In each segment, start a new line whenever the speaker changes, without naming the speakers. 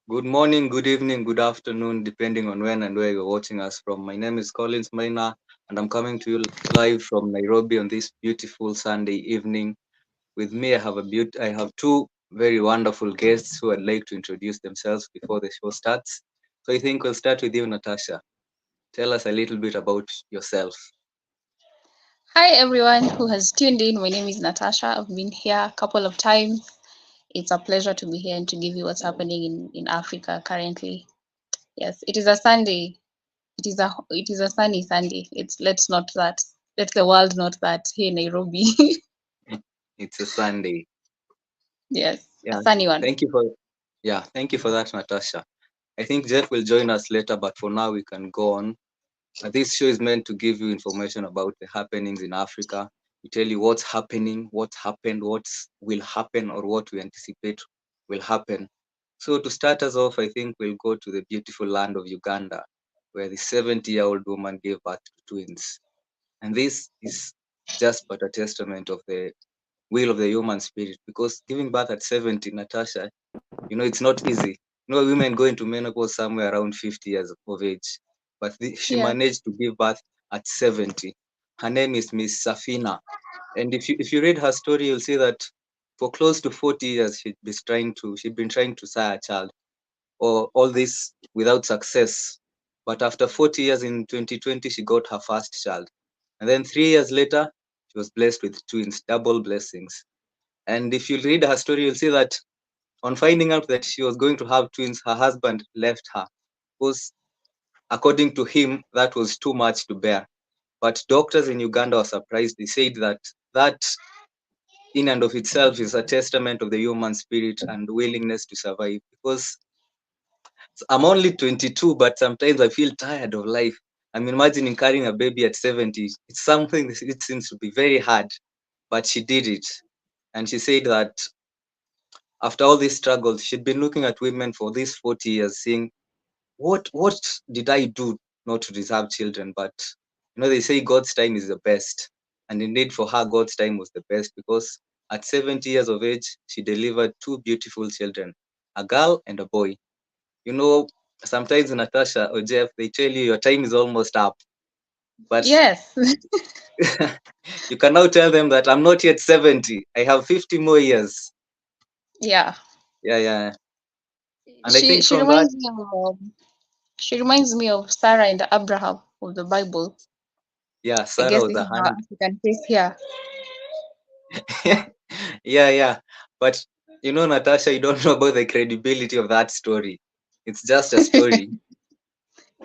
Good morning, good evening, good afternoon, depending on when and where you're watching us from. My name is Collins Maina, and I'm coming to you live from Nairobi on this beautiful Sunday evening. With me, I have two very wonderful guests who I'd like to introduce themselves before the show starts. So I think we'll start with you, Natasha. Tell us a little bit about yourself.
Hi everyone who has tuned in. My name is Natasha. I've been here a couple of times. It's a pleasure to be here and to give you what's happening in Africa currently. Yes, it is a Sunday. It is a sunny Sunday. Let the world note that here in Nairobi.
It's a Sunday.
Yes, a
Yeah.
sunny one.
Thank you for thank you for that, Natasha. I think Jeff will join us later, but for now we can go on. This show is meant to give you information about the happenings in Africa. We tell you what's happening, what's happened, what will happen, or what we anticipate will happen. So, to start us off, I think we'll go to the beautiful land of Uganda, where the 70-year-old woman gave birth to twins. And this is just but a testament of the will of the human spirit, because giving birth at 70, Natasha, it's not easy. Women go into menopause somewhere around 50 years of age, but she
Yeah.
managed to give birth at 70. Her name is Miss Safina, and if you read her story, you'll see that for close to 40 years she'd been trying to sire a child, or all this without success. But after 40 years in 2020, she got her first child, and then 3 years later, she was blessed with twins, double blessings. And if you read her story, you'll see that on finding out that she was going to have twins, her husband left her because, according to him, that was too much to bear. But doctors in Uganda were surprised. They said that in and of itself is a testament of the human spirit and willingness to survive. Because I'm only 22, but sometimes I feel tired of life. I'm imagining carrying a baby at 70. It's something that it seems to be very hard, but she did it. And she said that after all these struggles, she'd been looking at women for these 40 years, saying, what did I do not to deserve children? But they say God's time is the best. And indeed, for her, God's time was the best, because at 70 years of age, she delivered two beautiful children, a girl and a boy. You know, Sometimes, Natasha or Jeff, they tell you your time is almost up. But
Yes.
you can now tell them that I'm not yet 70. I have 50 more years.
Yeah.
Yeah, yeah. And I
She
think
she
from that,
reminds me of she reminds me of Sarah and Abraham of the Bible.
yeah,
I
Sarah
guess
was
this
a
is our
hand.
African case here.
Yeah, yeah. But Natasha, you don't know about the credibility of that story. It's just a story.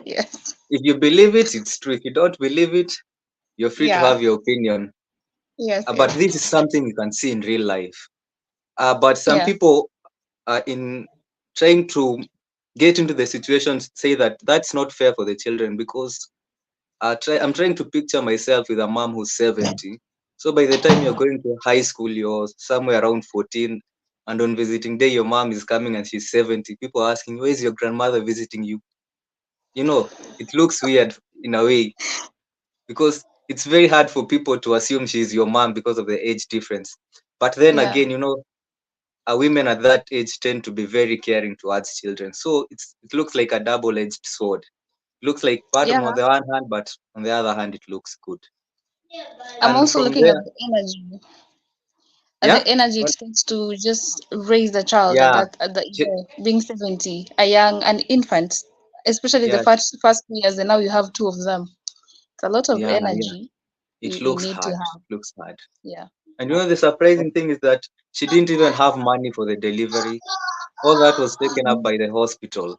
Yes.
If you believe it, it's true. If you don't believe it, you're free to
Yeah.
have your opinion.
Yes,
But
yes.
this is something you can see in real life. But some
Yeah.
people, in trying to get into the situation, say that that's not fair for the children, because I'm trying to picture myself with a mom who's 70. So by the time you're going to high school, you're somewhere around 14. And on visiting day, your mom is coming and she's 70. People are asking, where is your grandmother visiting you? It looks weird in a way, because it's very hard for people to assume she's your mom because of the age difference. But then
Yeah.
again, women at that age tend to be very caring towards children. So it looks like a double-edged sword. It looks like bad on
Yeah.
the one hand, but on the other hand, it looks good.
I'm
And
also
from
looking at
there,
the energy. At
yeah,
the energy
but
it takes to just raise the child
yeah,
at the
she-
being 70, an infant, especially the
yeah,
first few years, and now you have two of them. It's a lot of
yeah.
energy
It
you
looks
need to
hard.
have.
It looks hard.
Yeah.
And the surprising thing is that she didn't even have money for the delivery. All that was taken up by the hospital.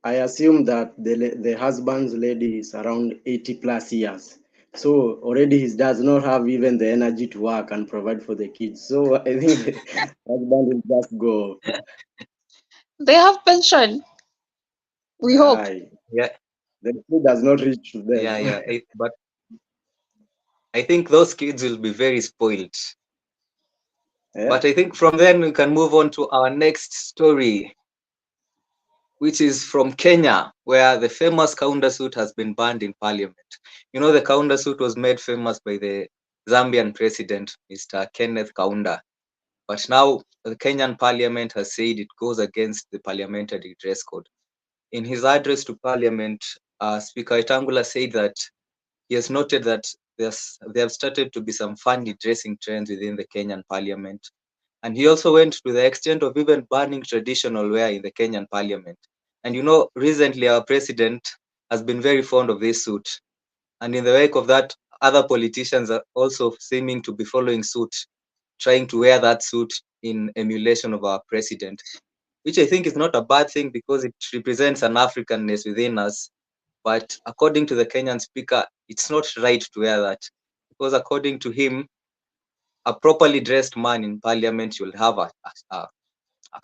I assume that the husband's lady is around 80 plus years. So already he does not have even the energy to work and provide for the kids. So I think the husband will just go.
They have pension, we hope.
Aye.
Yeah,
The food does not reach to
yeah,
them.
yeah. But I think those kids will be very spoiled.
Yeah.
But I think from then we can move on to our next story, which is from Kenya, where the famous Kaunda suit has been banned in parliament. The Kaunda suit was made famous by the Zambian president, Mr. Kenneth Kaunda. But now the Kenyan parliament has said it goes against the parliamentary dress code. In his address to parliament, Speaker Wetangula said that he has noted that there have started to be some funny dressing trends within the Kenyan parliament. And he also went to the extent of even banning traditional wear in the Kenyan parliament. And you know, recently our president has been very fond of this suit. And in the wake of that, other politicians are also seeming to be following suit, trying to wear that suit in emulation of our president, which I think is not a bad thing because it represents an Africanness within us. But according to the Kenyan speaker, it's not right to wear that because according to him, a properly dressed man in parliament should have a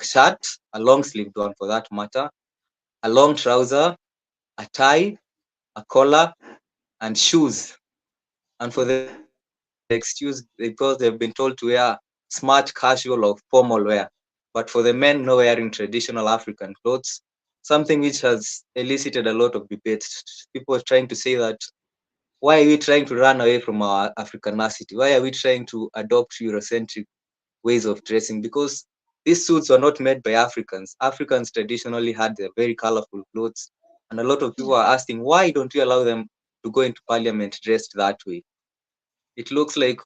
shirt, a long sleeved one for that matter, a long trouser, a tie, a collar, and shoes. And for the excuse, because they've been told to wear smart, casual, or formal wear. But for the men, no wearing traditional African clothes, something which has elicited a lot of debate. People are trying to say that why are we trying to run away from our Africanacity? Why are we trying to adopt Eurocentric ways of dressing? Because these suits were not made by Africans. Africans traditionally had their very colorful clothes. And a lot of people are asking, why don't we allow them to go into parliament dressed that way? It looks like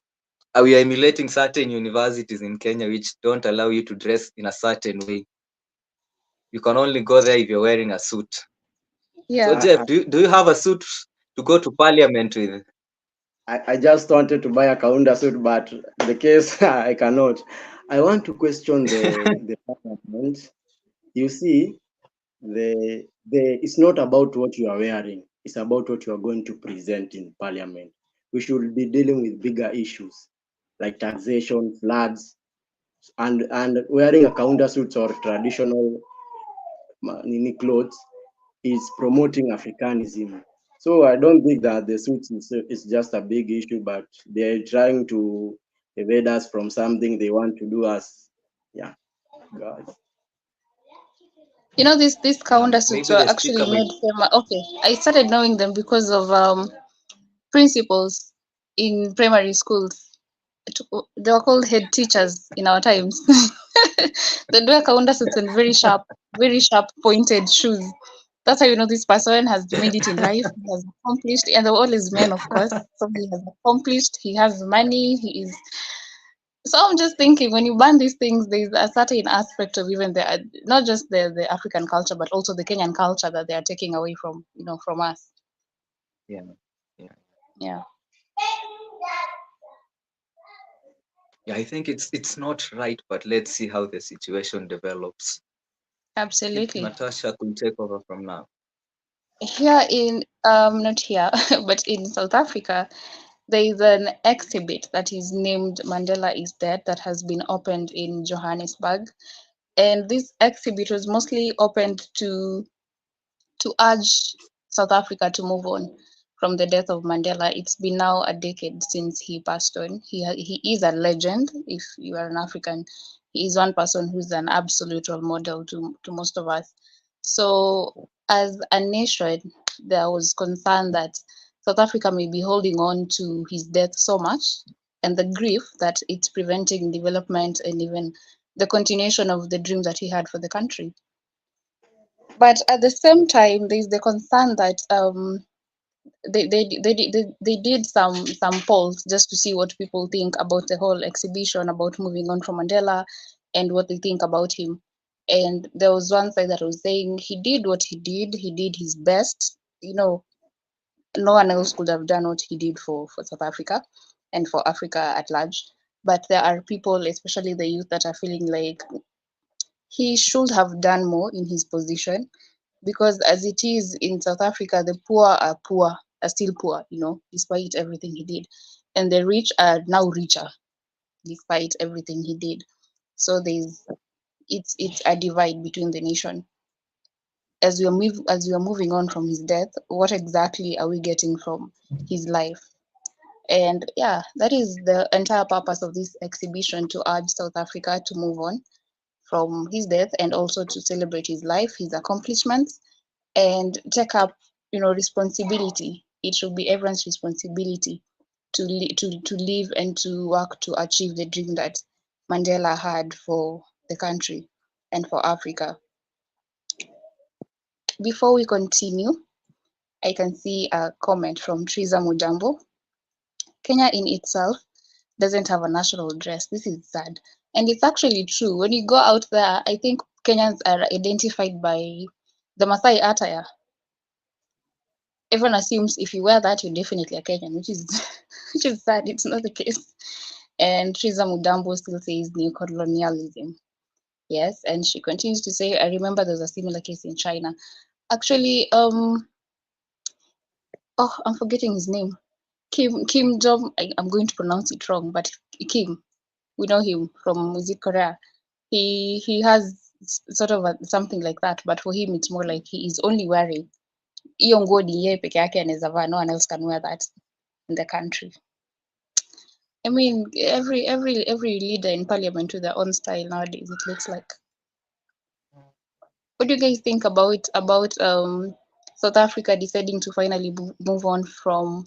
we are emulating certain universities in Kenya which don't allow you to dress in a certain way. You can only go there if you're wearing a suit. So,
Yeah.
Jeff, do you have a suit to go to parliament with?
I just wanted to buy a Kaunda suit, but the case I cannot. I want to question the parliament. You see, it's not about what you are wearing, it's about what you are going to present in parliament. We should be dealing with bigger issues like taxation, floods, and wearing a Kaunda suits or traditional nini clothes is promoting Africanism. So I don't think that the suits is just a big issue, but they're trying to evade us from something they want to do us. Yeah, guys.
You know, these Kaunda suits
Maybe
were
the
actually
speaker might.
made famous. Okay, I started knowing them because of principals in primary schools. They were called head teachers in our times. They wear Kaunda suits and very sharp pointed shoes. That's how you know this person has made it in life. He has accomplished, and they're always men, of course. So he has accomplished. He has money. He is. So I'm just thinking, when you ban these things, there's a certain aspect of even not just the African culture, but also the Kenyan culture that they are taking away from from us.
Yeah, yeah,
Yeah,
yeah. I think it's not right, but let's see how the situation develops. If
absolutely.
Natasha could take over from now.
Here in not here, but in South Africa, there is an exhibit that is named Mandela is Dead that has been opened in Johannesburg, and this exhibit was mostly opened to urge South Africa to move on from the death of Mandela. It's been now a decade since he passed on. He is a legend. If you are an African, he is one person who's an absolute role model to most of us. So, as a nation, there was concern that South Africa may be holding on to his death so much and the grief that it's preventing development and even the continuation of the dream that he had for the country. But at the same time, there's the concern that they did some polls just to see what people think about the whole exhibition, about moving on from Mandela, and what they think about him. And there was one side that was saying he did what he did his best. You know, no one else could have done what he did for South Africa and for Africa at large. But there are people, especially the youth, that are feeling like he should have done more in his position, because as it is in South Africa, the poor, are still poor, despite everything he did. And the rich are now richer despite everything he did. So it's a divide between the nation. As we are moving on from his death, what exactly are we getting from his life? And yeah, that is the entire purpose of this exhibition, to urge South Africa to move on from his death and also to celebrate his life, his accomplishments, and take up responsibility. It should be everyone's responsibility to live and to work to achieve the dream that Mandela had for the country and for Africa. Before we continue, I can see a comment from Triza Mujambo. Kenya in itself doesn't have a national dress. This is sad. And it's actually true. When you go out there, I think Kenyans are identified by the Maasai attire. Everyone assumes if you wear that, you're definitely a Kenyan, which is which is sad. It's not the case. And Triza Mudambo still says neocolonialism. Yes, and she continues to say, I remember there's a similar case in China. Actually, oh, I'm forgetting his name. Kim Jong. I'm going to pronounce it wrong, but Kim, we know him from Music Korea. He has sort of something like that, but for him it's more like he is only wearing hiyo nguo ni yeye peke yake anaweza vaa, no one else can wear that in the country. I mean, every leader in parliament with their own style nowadays, it looks like. What do you guys think about South Africa deciding to finally move on from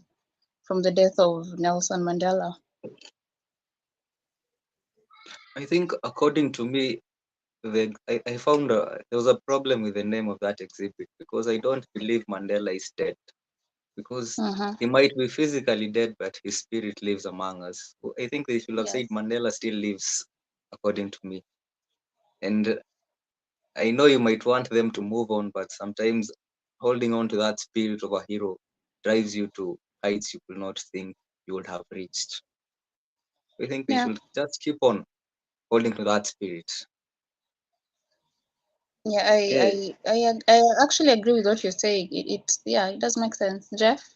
the death of Nelson Mandela?
I think, according to me, I found there was a problem with the name of that exhibit, because I don't believe Mandela is dead. Because he might be physically dead, but his spirit lives among us. I think they should have said Mandela still lives, according to me. And I know you might want them to move on, but sometimes holding on to that spirit of a hero drives you to heights you could not think you would have reached. I think they should just keep on holding to that spirit.
Yeah, I actually agree with what you're saying. It does make sense. Jeff?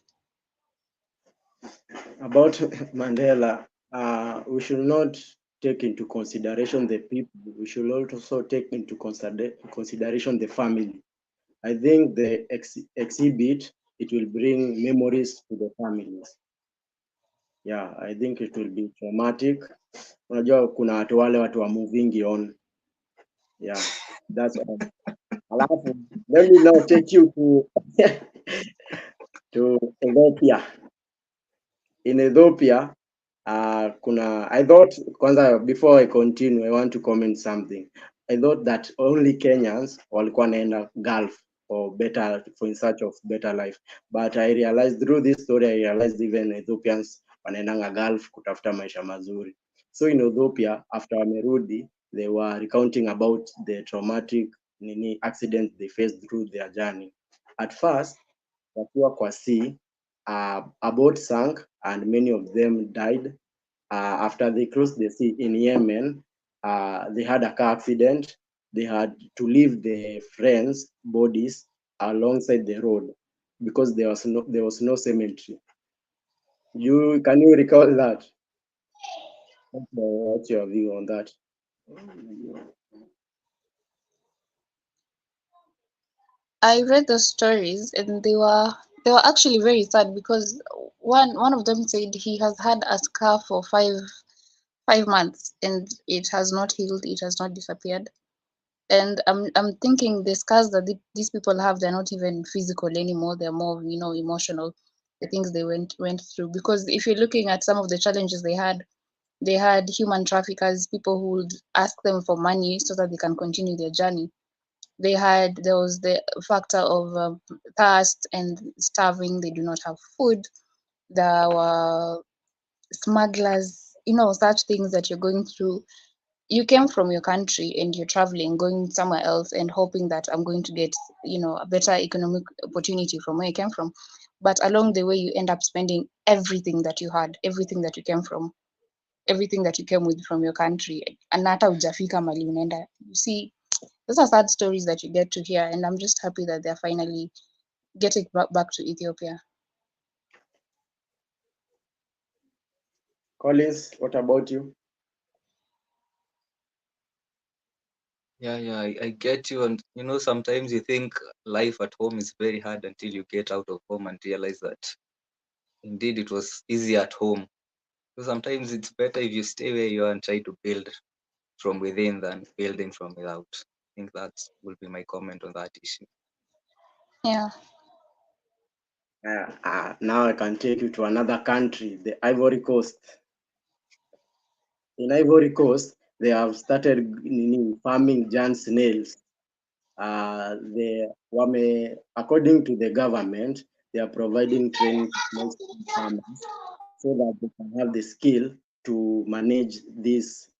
About Mandela, we should not take into consideration the people. We should also take into consideration the family. I think the exhibit, it will bring memories to the families. Yeah, I think it will be traumatic. Unajua kuna watu wa moving on. Yeah, that's all. Alafu, let me now take you to to Ethiopia. In Ethiopia, I thought, kwanza, before I continue, I want to comment something. I thought that only Kenyans walikuwa naenda Gulf for in search of better life, but I realized through this story, I realized even Ethiopians wanaendanga Gulf kutafuta maisha mazuri. So in Ethiopia, after wamerudi, they were recounting about the traumatic accident they faced through their journey. At first, wakiwa kwa sea, a boat sank and many of them died. After they crossed the sea in Yemen, they had a car accident. They had to leave the friends' bodies alongside the road because there was no cemetery. Can you recall that? What's your view on that?
I read those stories and they were actually very sad, because one of them said he has had a scar for five months and it has not healed, it has not disappeared. And I'm thinking the scars that these people have, they're not even physical anymore, they're more, emotional, the things they went through. Because if you're looking at some of the challenges they had human traffickers, people who would ask them for money so that they can continue their journey. There was the factor of thirst and starving. They do not have food. There were smugglers, such things that you're going through. You came from your country and you're traveling, going somewhere else and hoping that I'm going to get, a better economic opportunity from where you came from. But along the way, you end up spending everything that you had, everything that you came from, everything that you came with from your country. And hata hujafika mali unaenda. You see, those are sad stories that you get to hear, and I'm just happy that they're finally getting back to Ethiopia.
Collins, what about you?
Yeah, I get you. And sometimes you think life at home is very hard until you get out of home and realize that indeed it was easy at home. So sometimes it's better if you stay where you are and try to build from within than building from without. I think that will be my comment on that issue.
Yeah.
Now I can take you to another country, the Ivory Coast. In Ivory Coast, they have started farming giant snails. According to the government, they are providing training to small farmers so that they can have the skill to manage this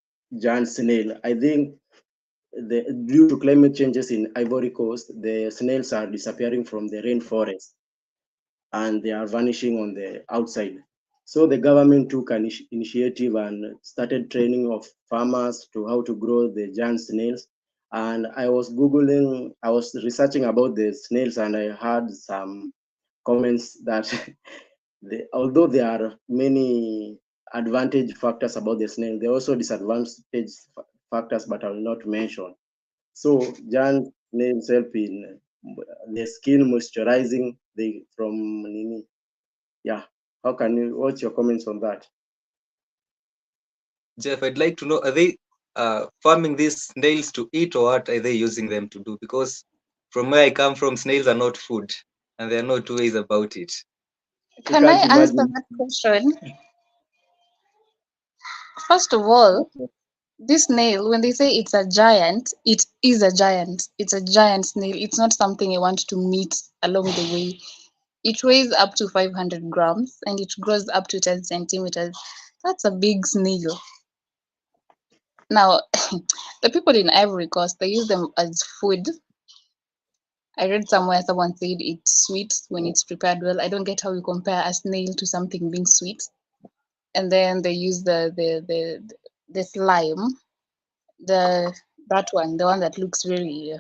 giant snail. I think due to climate changes in Ivory Coast, the snails are disappearing from the rainforest and they are vanishing on the outside. So the government took an initiative and started training of farmers to how to grow the giant snails. And I was researching about the snails, and I heard some comments that although there are many advantage factors about the snail, there are also disadvantage factors, but I will not mention. So giant snails help in the skin moisturizing from Nini. Yeah. What's your comments on that?
Jeff, I'd like to know, are they farming these snails to eat, or what are they using them to do? Because from where I come from, snails are not food, and there are no two ways about it.
Can I answer that question? First of all, this snail, when they say it's a giant, it is a giant. It's a giant snail. It's not something I want to meet along the way. It weighs up to 500 grams and it grows up to 10 centimeters. That's a big snail. Now, the people in Ivory Coast, they use them as food. I read somewhere someone said it's sweet when it's prepared well. I don't get how you compare a snail to something being sweet. And then they use the slime, that one, the one that looks very.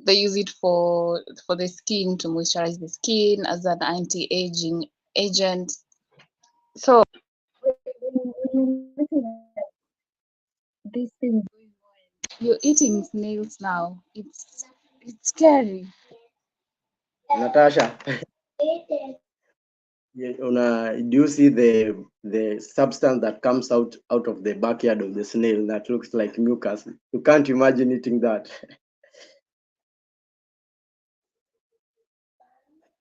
They use it for the skin, to moisturize the skin as an anti-aging agent. So these things going on, you're eating snails now. It's scary.
Natasha, do you see the substance that comes out of the backyard of the snail that looks like mucus? You can't imagine eating that.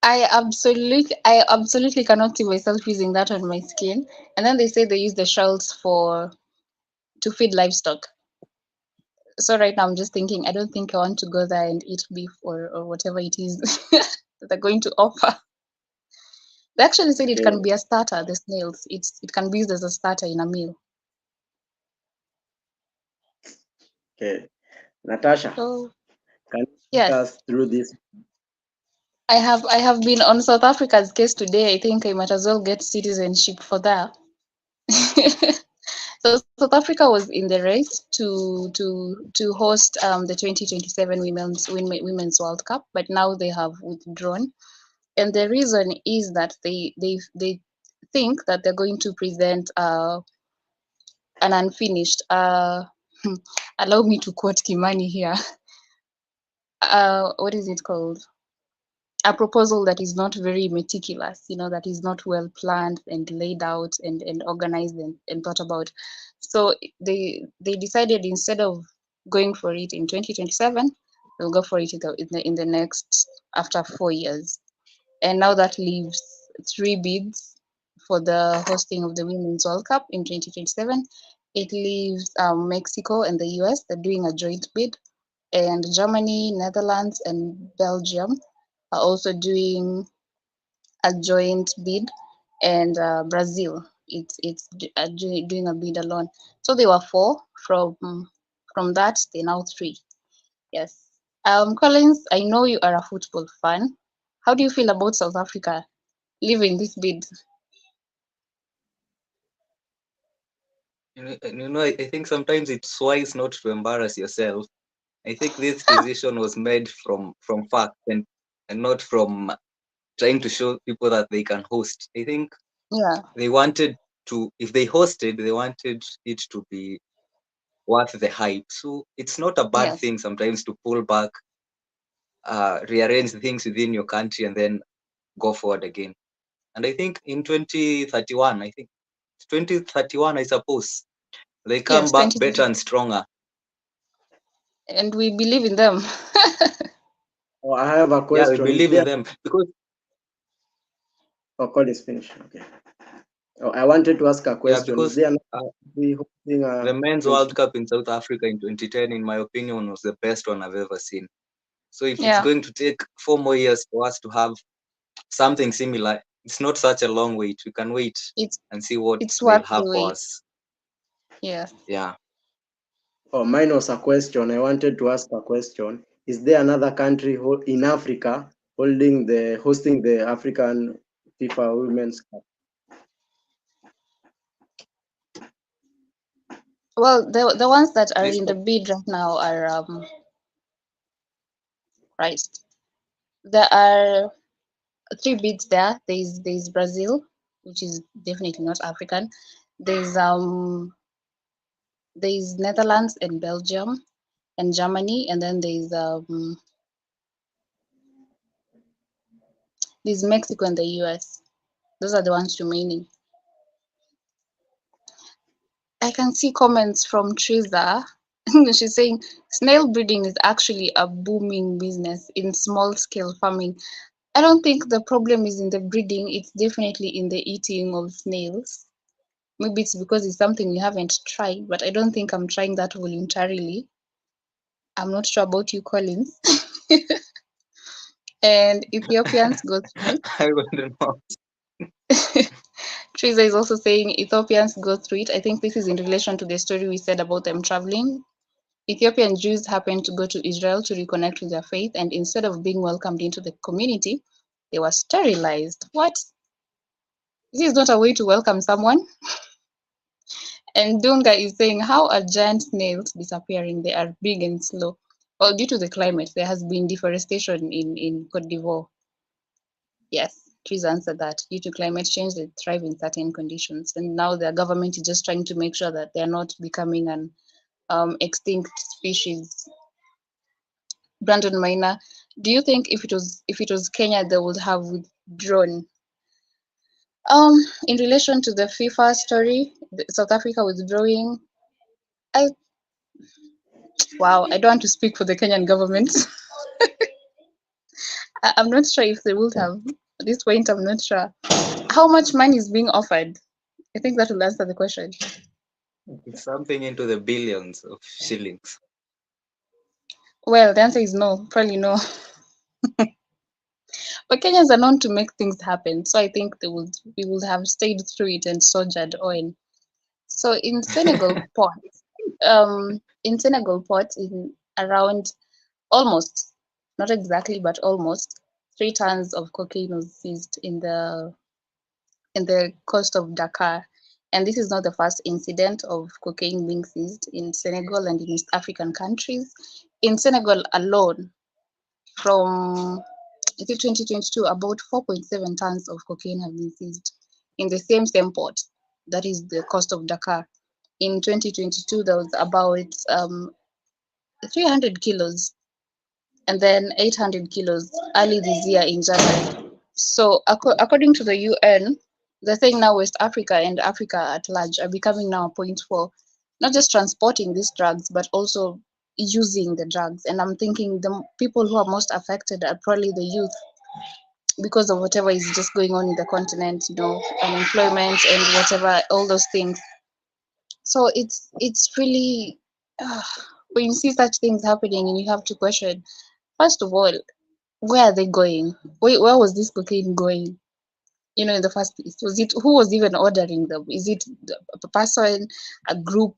I absolutely cannot see myself using that on my skin. And then they say they use the shells to feed livestock. So right now I'm just thinking, I don't think I want to go there and eat beef or whatever it is that they're going to offer. They actually said it can be a starter, the snails. It can be used as a starter in a meal.
Okay. Natasha,
So
can you
yes,
take us through this?
I have been on South Africa's case today. I think I might as well get citizenship for that. So South Africa was in the race to host the 2027 Women's World Cup, but now they have withdrawn, and the reason is that they think that they're going to present an unfinished. Allow me to quote Kimani here. What is it called? A proposal that is not very meticulous, that is not well planned and laid out and organized and thought about. So they decided, instead of going for it in 2027, they'll go for it in the next, after 4 years. And now that leaves 3 bids for the hosting of the Women's World Cup in 2027. It leaves Mexico and the US. They're doing a joint bid, and Germany, Netherlands, and Belgium are also doing a joint bid, and Brazil, it's doing a bid alone. So there were 4 from that. They now 3. Yes. Collins, I know you are a football fan. How do you feel about South Africa leaving this bid?
I think sometimes it's wise not to embarrass yourself. I think this decision was made from fact and not from trying to show people that they can host. I think they wanted to, if they hosted, they wanted it to be worth the hype. So it's not a bad thing sometimes to pull back, rearrange things within your country, and then go forward again. And I think in 2031, I suppose, they come back better and stronger.
And we believe in them.
Oh, I have a question.
Yeah, we believe in them because.
Oh, call is finished. Okay. Oh, I wanted to ask a question.
Yeah, because
is there another be hosting
The
a
men's World Cup in South Africa in 2010, in my opinion, was the best one I've ever seen. So if it's
Yeah,
going to take 4 more years for us to have something similar, it's not such a long wait. We can wait
it's
and see what
it's
they'll
worth the
have for
wait.
us.
Yes.
Yeah.
Oh, mine was a question. I wanted to ask a question. Is there another country in Africa hosting the African FIFA Women's Cup?
Well, the ones that are
This
in the bid right now are Christ. There are three bids there. There's Brazil, which is definitely not African. There's Netherlands and Belgium and Germany, and then there's Mexico and the US. Those are the ones remaining. I can see comments from Triza. She's saying snail breeding is actually a booming business in small scale farming. I don't think the problem is in the breeding, it's definitely in the eating of snails. Maybe it's because it's something you haven't tried, but I don't think I'm trying that voluntarily. I'm not sure about you, Collins. And Ethiopians go through it.
I wouldn't know.
Triza is also saying Ethiopians go through it. I think this is in relation to the story we said about them traveling. Ethiopian Jews happened to go to Israel to reconnect with their faith, and instead of being welcomed into the community, they were sterilized. What? This is not a way to welcome someone. And Dunga is saying, how are giant snails disappearing? They are big and slow. Well, due to the climate, there has been deforestation in Cote d'Ivoire. Yes, please answer that. Due to climate change, they thrive in certain conditions. And now the government is just trying to make sure that they're not becoming an extinct species. Brandon Maina, do you think if it was Kenya, they would have withdrawn? In relation to the FIFA story, South Africa withdrawing, I wow, I don't want to speak for the Kenyan government. I'm not sure if they would have. At this point, I'm not sure. How much money is being offered? I think that will answer the question.
It's something into the billions of shillings.
Well, the answer is no, probably no. But Kenyans are known to make things happen, so I think we would have stayed through it and soldiered on. So in Senegal port, in around almost, not exactly, but almost 3 tons of cocaine was seized in the coast of Dakar. And this is not the first incident of cocaine being seized in Senegal and in East African countries. In Senegal alone, from I think 2022, about 4.7 tons of cocaine have been seized in the same port, that is the coast of Dakar. In 2022, there was about 300 kilos and then 800 kilos early this year in January. So, according to the UN, they're saying now West Africa and Africa at large are becoming now a point for not just transporting these drugs, but also using the drugs. And I'm thinking the people who are most affected are probably the youth because of whatever is just going on in the continent, unemployment and whatever, all those things. So it's really when you see such things happening and you have to question, first of all, where are they going? Where was this cocaine going? In the first place, who was even ordering them? Is it a person, a group?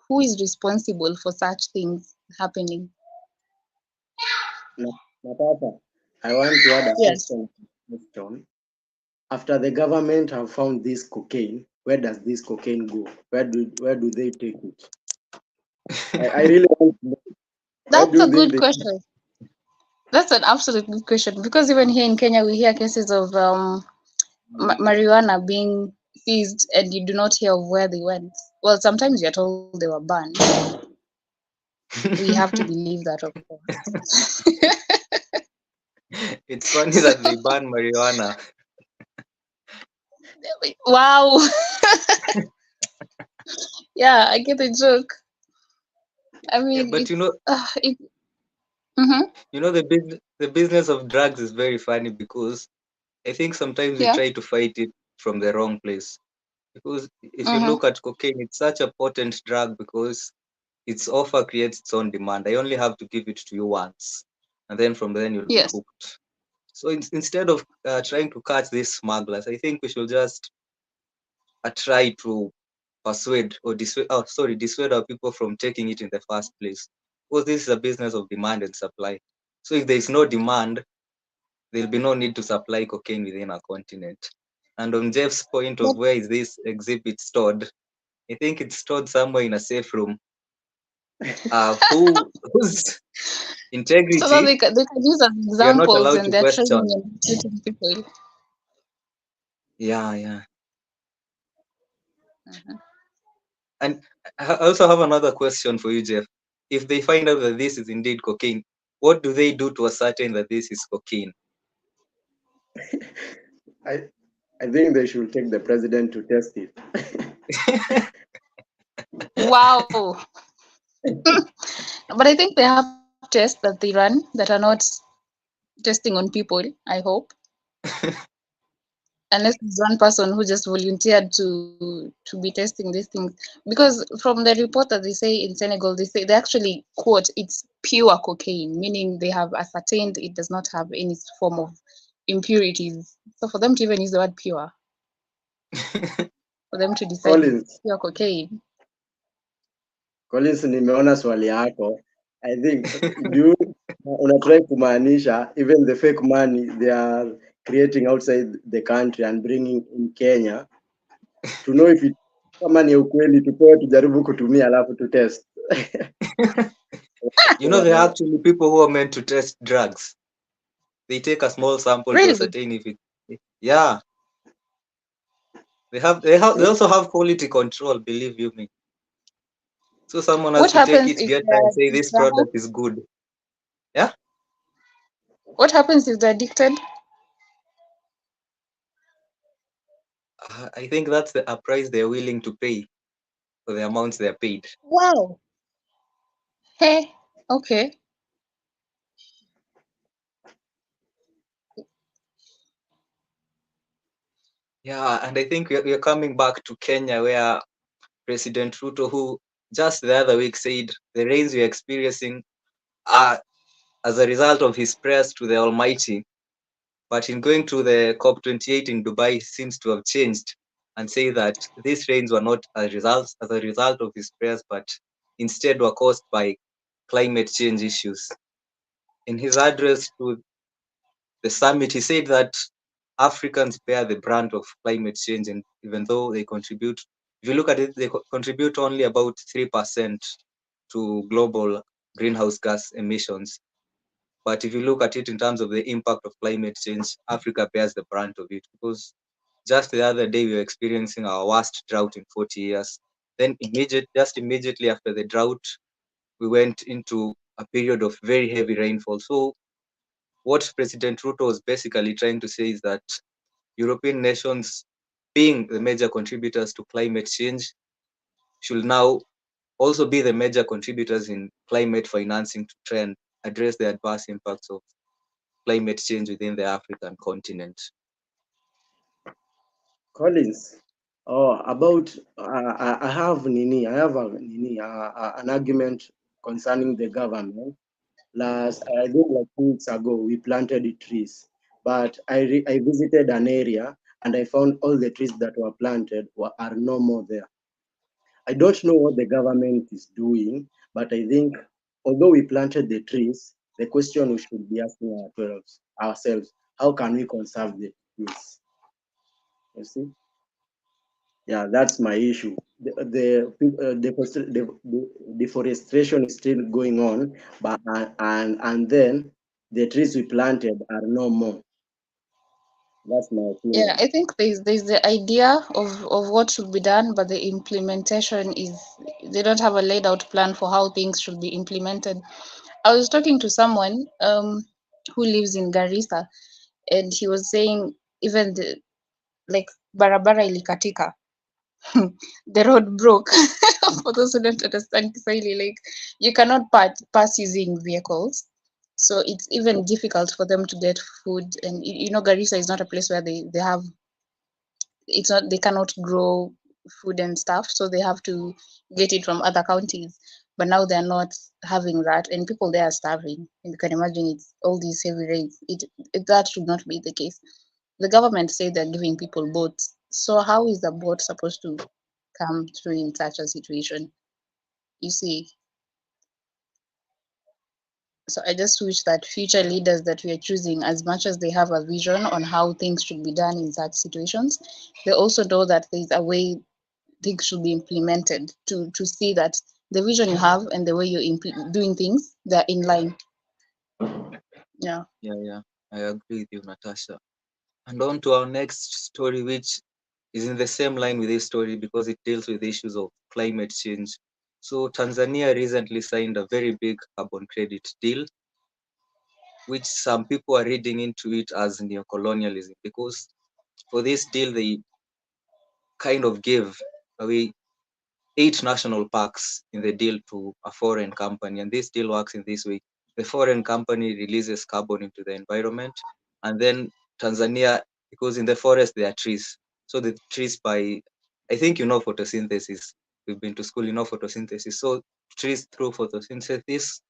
Who is responsible for such things happening?
Natasha, I want to add a
Yes.
question. After the government have found this cocaine, where does this cocaine go? Where do they take it? I really want to know. Where
That's
do
a
you think
good
they
question. That's an absolute good question because even here in Kenya, we hear cases of marijuana being seized and you do not hear of where they went. Well, sometimes you're told they were banned. We have to believe that, of course.
It's funny that they ban marijuana.
Wow. Yeah, I get the joke. I mean,
But
mhm,
the business of drugs is very funny because I think sometimes we
yeah.
try to fight it from the wrong place. Because if you look at cocaine, it's such a potent drug because its offer creates its own demand. I only have to give it to you once, and then from then you'll be
Yes.
hooked. So instead of trying to catch these smugglers, I think we should just try to persuade or dissuade our people from taking it in the first place. Because this is a business of demand and supply. So if there is no demand, there'll be no need to supply cocaine within our continent. And on Jeff's point of
But
where is this exhibit stored, I think it's stored somewhere in a safe room. Whose
so that
integrity
they can use as
we are not
examples
allowed
and
to
they're training
question.
and teaching people.
Yeah.
Mhm.
And I also have another question for you, Jeff. If they find out that this is indeed cocaine, what do they do to ascertain that this is cocaine?
I think they should take the president to test it.
Wow. But I think they have tests that they run that are not testing on people, I hope. Unless there's one person who just volunteered to be testing these things. Because from the report that they say in Senegal, they actually quote it's pure cocaine, meaning they have ascertained it does not have any form of impurities. So for them to even use the word pure, for them to decide it's pure cocaine.
Collins, nimeona swali yako. I think you unatry kumaanisha even the fake money they are creating outside the country and bringing in Kenya to know if it kama ni ukweli tupewe tujaribu kutumia alafu to test.
You know, there are actually people who are meant to test drugs. They take a small sample to
Really?
ascertain if it. Yeah, they also have quality control. Believe you me. So someone has
What
to take
happens
it,
if
get there, and say this
they're
product is good. Yeah.
what happens if they're addicted?
I think that's a price they're willing to pay for the amounts they're paid.
Wow. Hey, okay.
Yeah, and I think we're coming back to Kenya, where President Ruto, who just the other week said the rains we're experiencing are as a result of his prayers to the Almighty. But in going to the COP28 in Dubai, he seems to have changed and say that these rains were not as a result of his prayers, but instead were caused by climate change issues. In his address to the summit, he said that Africans bear the brunt of climate change, and even though they contribute, if you look at it, they contribute only about 3% to global greenhouse gas emissions. But if you look at it in terms of the impact of climate change, Africa bears the brunt of it, because just the other day we were experiencing our worst drought in 40 years. Then immediately after the drought, we went into a period of very heavy rainfall. So what President Ruto was basically trying to say is that European nations, being the major contributors to climate change, should now also be the major contributors in climate financing to try and address the adverse impacts of climate change within the African continent.
Collins, about I have an argument concerning the government. Last, I think like 2 weeks ago, we planted the trees, but I visited an area and I found all the trees that were planted are no more there. I don't know what the government is doing, but I think although we planted the trees, the question we should be asking ourselves, how can we conserve the trees? You see? Yeah, that's my issue. The deforestation is still going on, but and then the trees we planted are no more. That's my
Yeah,
opinion.
I think there's the idea of what should be done, but the implementation is they don't have a laid out plan for how things should be implemented. I was talking to someone who lives in Garissa, and he was saying even the like barabara ilikatika, the road broke. For those who don't understand Kiswahili, like you cannot pass using vehicles, so it's even difficult for them to get food. And you know, Garissa is not a place where they have it's not they cannot grow food and stuff, so they have to get it from other counties. But now they're not having that, and people there are starving. And you can imagine it's all these heavy rains. That should not be the case. The government say they're giving people boats. So how is the boat supposed to come through in such a situation? You see, so I just wish that future leaders that we are choosing, as much as they have a vision on how things should be done in such situations, they also know that there's a way things should be implemented to see that the vision you have and the way you're doing things, they're in line. Yeah.
Yeah, I agree with you, Natasha. And on to our next story, which is in the same line with this story because it deals with issues of climate change. So Tanzania recently signed a very big carbon credit deal, which some people are reading into it as neocolonialism, because for this deal they kind of gave away 8 national parks in the deal to a foreign company. And this deal works in this way: the foreign company releases carbon into the environment, and then Tanzania, because in the forest there are trees, so the trees, by, I think you know photosynthesis, we've been to school, you know photosynthesis. So trees through photosynthesis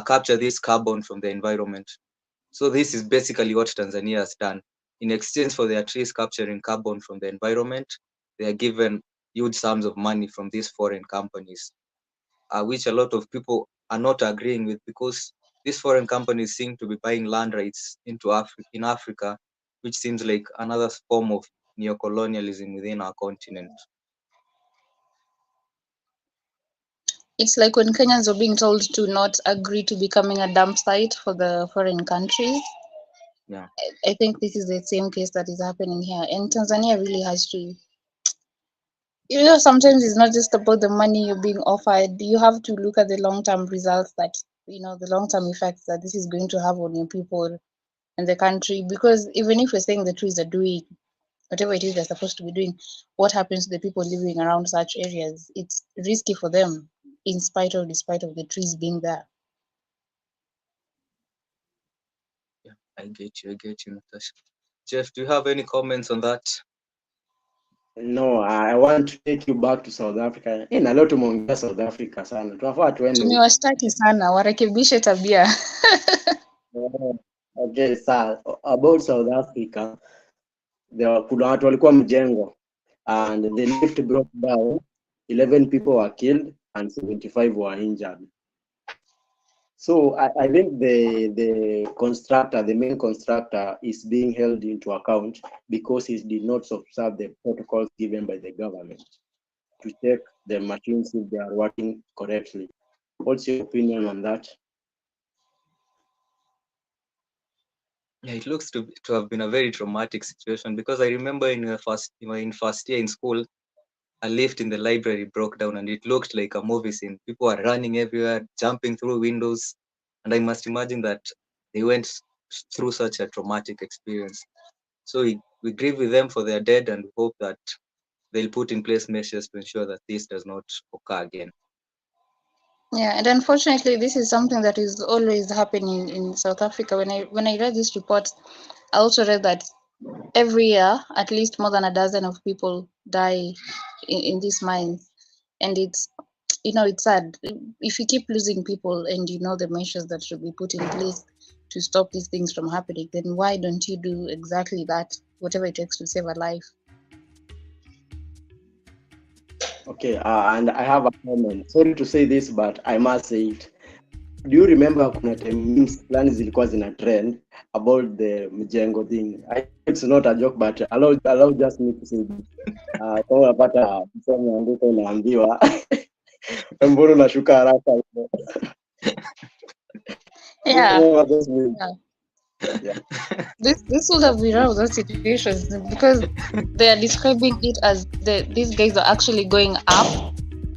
capture this carbon from the environment. So this is basically what Tanzania has done. In exchange for their trees capturing carbon from the environment, they are given huge sums of money from these foreign companies, which a lot of people are not agreeing with, because these foreign companies seem to be buying land rights in Africa, which seems like another form of neocolonialism within our continent.
It's like when Kenyans are being told to not agree to becoming a dump site for the foreign countries.
Yeah.
I think this is the same case that is happening here. And Tanzania really has to, sometimes it's not just about the money you're being offered. You have to look at the long-term results that, the long-term effects that this is going to have on your people and the country. Because even if we're saying the trees are doing whatever it is they're supposed to be doing, what happens to the people living around such areas? It's risky for them, despite of the trees being there.
Yeah, I get you, Natasha. Jeff, do you have any comments on that?
No, I want to take you back to South Africa. Na leo tumeongea South Africa sana. Tunafaa tuende.
Tumewashtaki sana, warekebishe tabia.
Okay, sir. About South Africa, kuna watu walikuwa mjengo and the lift broke down. 11 people were killed and 75 were injured. So I think the main constructor is being held into account because he did not observe the protocols given by the government to check the machines if they are working correctly. What's your opinion on that?
Yeah, it looks to have been a very traumatic situation, because I remember in first year in school, a lift in the library broke down and it looked like a movie scene. People are running everywhere, jumping through windows, and I must imagine that they went through such a traumatic experience. So we grieve with them for their dead and hope that they'll put in place measures to ensure that this does not occur again.
Yeah, and unfortunately, this is something that is always happening in South Africa. When I read this report, I also read that every year, at least more than a dozen of people die in these mines, and it's sad. If you keep losing people and the measures that should be put in place to stop these things from happening, then why don't you do exactly that, whatever it takes to save a life?
Okay, and I have a comment. Sorry to say this, but I must say it. Do you remember kuna time memes fulani zilikuwa zina trend about the mjengo thing? It's not a joke, but allow just me to say this. Kama unapata msomo andiko unaambiwa mbona unashuka haraka?
Yeah.
Yeah.
This will have been one of those situations because they are describing it as these guys are actually going up,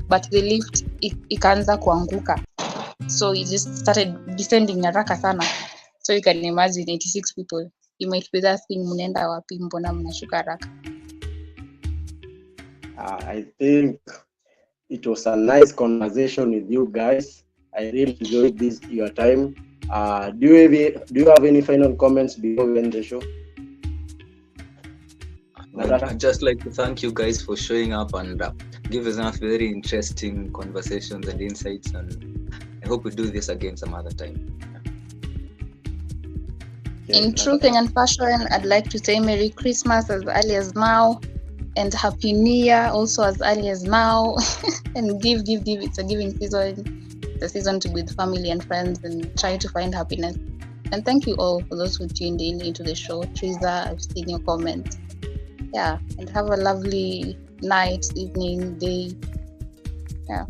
but the lift ikaanza kuanguka, so it just started descending haraka sana. So you can imagine 86 people. You might be asking, mnaenda wapi, mbona mnashuka haraka?
I think it was a nice conversation with you guys. I really enjoyed your time. Do you have any final comments before we end the show?
I'd just like to thank you guys for showing up and giving us very interesting conversations and insights, and I hope we do this again some other time.
In true Kenyan fashion, I'd like to say Merry Christmas as early as now, and Happy New Year also as early as now. And give. It's a giving season. It's a season to be with family and friends and try to find happiness. And thank you all for those who tuned in into the show. Teresa, I've seen your comments. Yeah, and have a lovely night, evening, day. Yeah.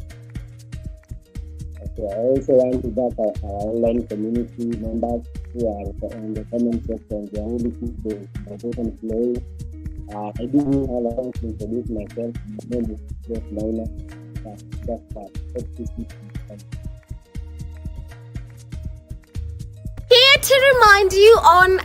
Okay, I also want to thank our online community members who are in the comment section. They are really good important play. I do have a chance to introduce myself. My name is Jeff Laula.
Here to remind you on